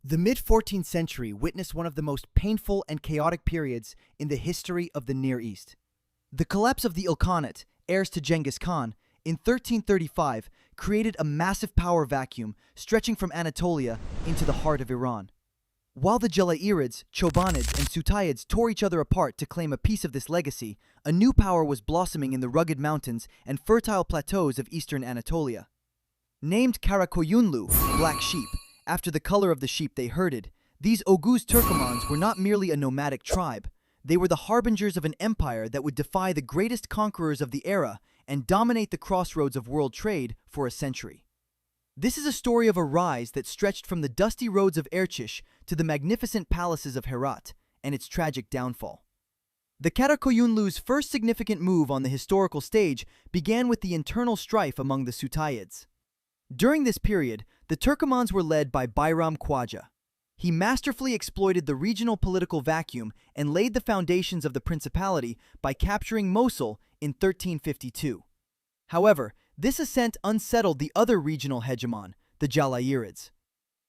The mid-14th century witnessed one of the most painful and chaotic periods in the history of the Near East. The collapse of the Ilkhanate, heirs to Genghis Khan, in 1335 created a massive power vacuum stretching from Anatolia into the heart of Iran. While the Jalayirids, Chobanids, and Sutayids tore each other apart to claim a piece of this legacy, a new power was blossoming in the rugged mountains and fertile plateaus of eastern Anatolia. Named Kara Koyunlu, Black Sheep, after the color of the sheep they herded, these Oghuz Turcomans were not merely a nomadic tribe. They were the harbingers of an empire that would defy the greatest conquerors of the era and dominate the crossroads of world trade for a century. This is a story of a rise that stretched from the dusty roads of Erchish to the magnificent palaces of Herat, and its tragic downfall. The Kara Koyunlu's first significant move on the historical stage began with the internal strife among the Sutayids. During this period, the Turcomans were led by Bayram Khwaja. He masterfully exploited the regional political vacuum and laid the foundations of the principality by capturing Mosul in 1352. However, this ascent unsettled the other regional hegemon, the Jalayirids.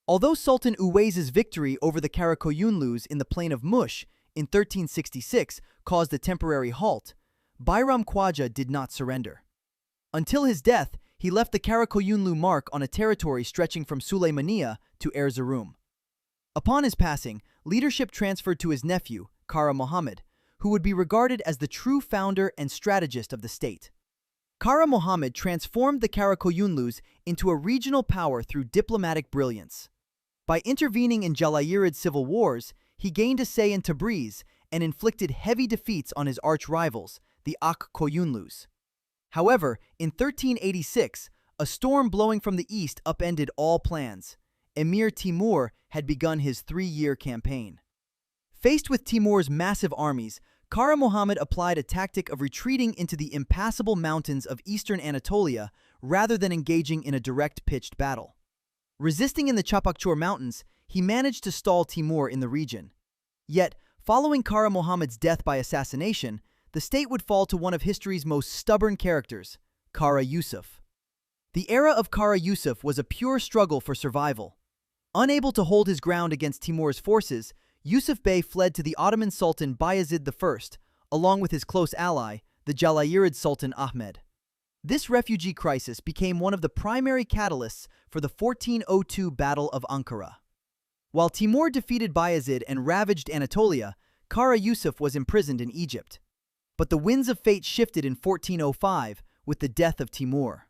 Although Sultan Uwaiz's victory over the Kara Koyunlus in the plain of Mush in 1366 caused a temporary halt, Bayram Khwaja did not surrender. Until his death, he left the Kara Koyunlu mark on a territory stretching from Suleymaniye to Erzurum. Upon his passing, leadership transferred to his nephew, Kara Muhammad, who would be regarded as the true founder and strategist of the state. Kara Muhammad transformed the Kara Koyunlus into a regional power through diplomatic brilliance. By intervening in Jalayirid civil wars, he gained a say in Tabriz and inflicted heavy defeats on his arch-rivals, the Akkoyunlus. However, in 1386, a storm blowing from the east upended all plans. Emir Timur had begun his 3-year campaign. Faced with Timur's massive armies, Kara Muhammad applied a tactic of retreating into the impassable mountains of eastern Anatolia rather than engaging in a direct pitched battle. Resisting in the Chapakchor Mountains, he managed to stall Timur in the region. Yet, following Kara Muhammad's death by assassination, the state would fall to one of history's most stubborn characters, Kara Yusuf. The era of Kara Yusuf was a pure struggle for survival. Unable to hold his ground against Timur's forces, Yusuf Bey fled to the Ottoman Sultan Bayezid I, along with his close ally, the Jalayirid Sultan Ahmed. This refugee crisis became one of the primary catalysts for the 1402 Battle of Ankara. While Timur defeated Bayezid and ravaged Anatolia, Kara Yusuf was imprisoned in Egypt. But the winds of fate shifted in 1405 with the death of Timur.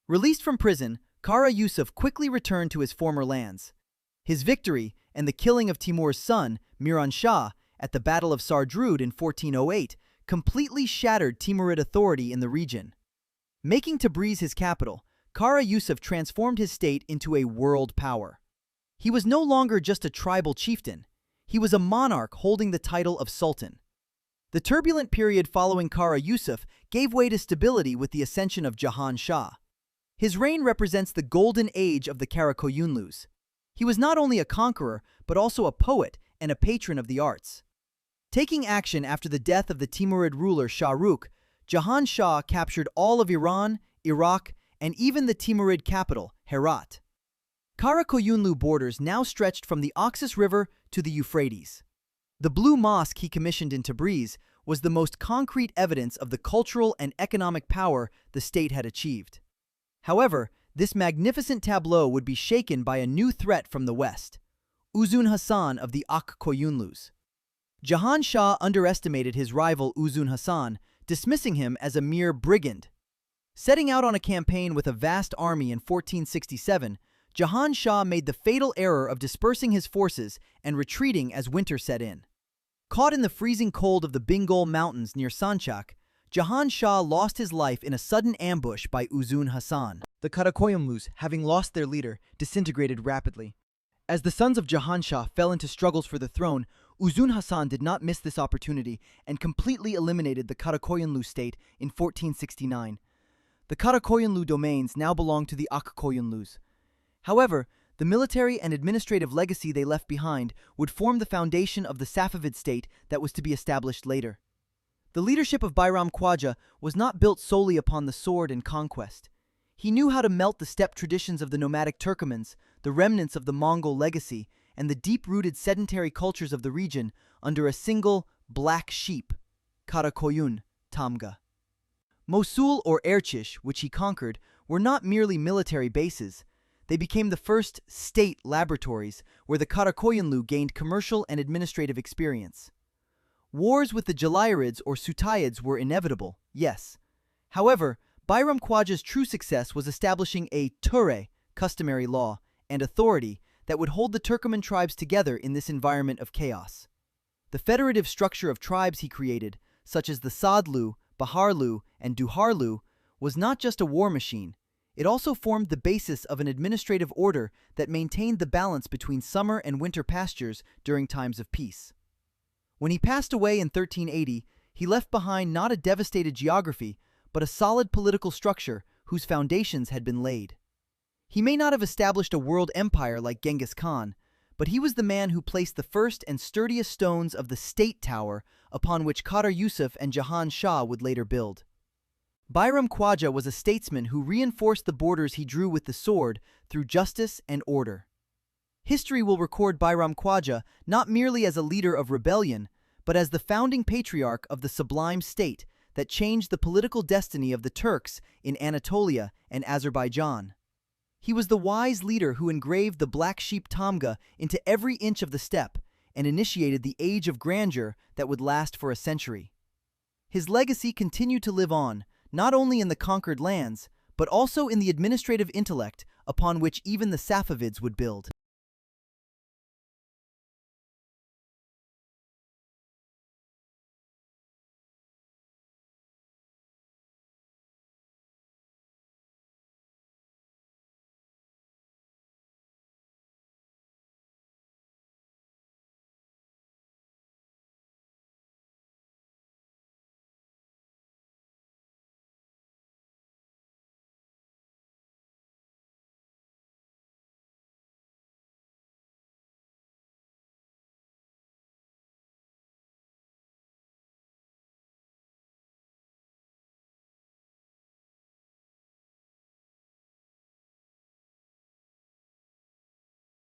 Released from prison, Kara Yusuf quickly returned to his former lands. His victory and the killing of Timur's son, Jihan Shah, at the Battle of Sardrud in 1408 completely shattered Timurid authority in the region. Making Tabriz his capital, Kara Yusuf transformed his state into a world power. He was no longer just a tribal chieftain. He was a monarch holding the title of sultan. The turbulent period following Kara Yusuf gave way to stability with the ascension of Jihan Shah. His reign represents the golden age of the Kara Koyunlus. He was not only a conqueror, but also a poet and a patron of the arts. Taking action after the death of the Timurid ruler Shah Rukh, Jihan Shah captured all of Iran, Iraq, and even the Timurid capital, Herat. Kara Koyunlu borders now stretched from the Oxus River to the Euphrates. The Blue Mosque he commissioned in Tabriz was the most concrete evidence of the cultural and economic power the state had achieved. However, this magnificent tableau would be shaken by a new threat from the west, Uzun Hasan of the Akkoyunlus. Jihan Shah underestimated his rival Uzun Hasan, dismissing him as a mere brigand. Setting out on a campaign with a vast army in 1467, Jihan Shah made the fatal error of dispersing his forces and retreating as winter set in. Caught in the freezing cold of the Bingol Mountains near Sanchak, Jihan Shah lost his life in a sudden ambush by Uzun Hasan. The Kara Koyunlus, having lost their leader, disintegrated rapidly. As the sons of Jihan Shah fell into struggles for the throne, Uzun Hasan did not miss this opportunity and completely eliminated the Kara Koyunlu state in 1469. The Kara Koyunlu domains now belong to the Akkoyunlus. However, the military and administrative legacy they left behind would form the foundation of the Safavid state that was to be established later. The leadership of Bayram Khwaja was not built solely upon the sword and conquest. He knew how to melt the steppe traditions of the nomadic Turcomans, the remnants of the Mongol legacy, and the deep-rooted sedentary cultures of the region under a single black sheep, Kara Koyunlu Empire. Mosul or Erchish, which he conquered, were not merely military bases. They became the first state laboratories where the Kara Koyunlu gained commercial and administrative experience. Wars with the Jalayirids or Sutayids were inevitable, yes. However, Bayram Khwaja's true success was establishing a ture, customary law, and authority that would hold the Turkoman tribes together in this environment of chaos. The federative structure of tribes he created, such as the Sadlu, Baharlu, and Duharlu, was not just a war machine. It also formed the basis of an administrative order that maintained the balance between summer and winter pastures during times of peace. When he passed away in 1380, he left behind not a devastated geography, but a solid political structure whose foundations had been laid. He may not have established a world empire like Genghis Khan, but he was the man who placed the first and sturdiest stones of the state tower upon which Kara Yusuf and Jihan Shah would later build. Bayram Khwaja was a statesman who reinforced the borders he drew with the sword through justice and order. History will record Bayram Khwaja not merely as a leader of rebellion, but as the founding patriarch of the sublime state that changed the political destiny of the Turks in Anatolia and Azerbaijan. He was the wise leader who engraved the black sheep tamga into every inch of the steppe and initiated the age of grandeur that would last for a century. His legacy continued to live on, not only in the conquered lands, but also in the administrative intellect upon which even the Safavids would build.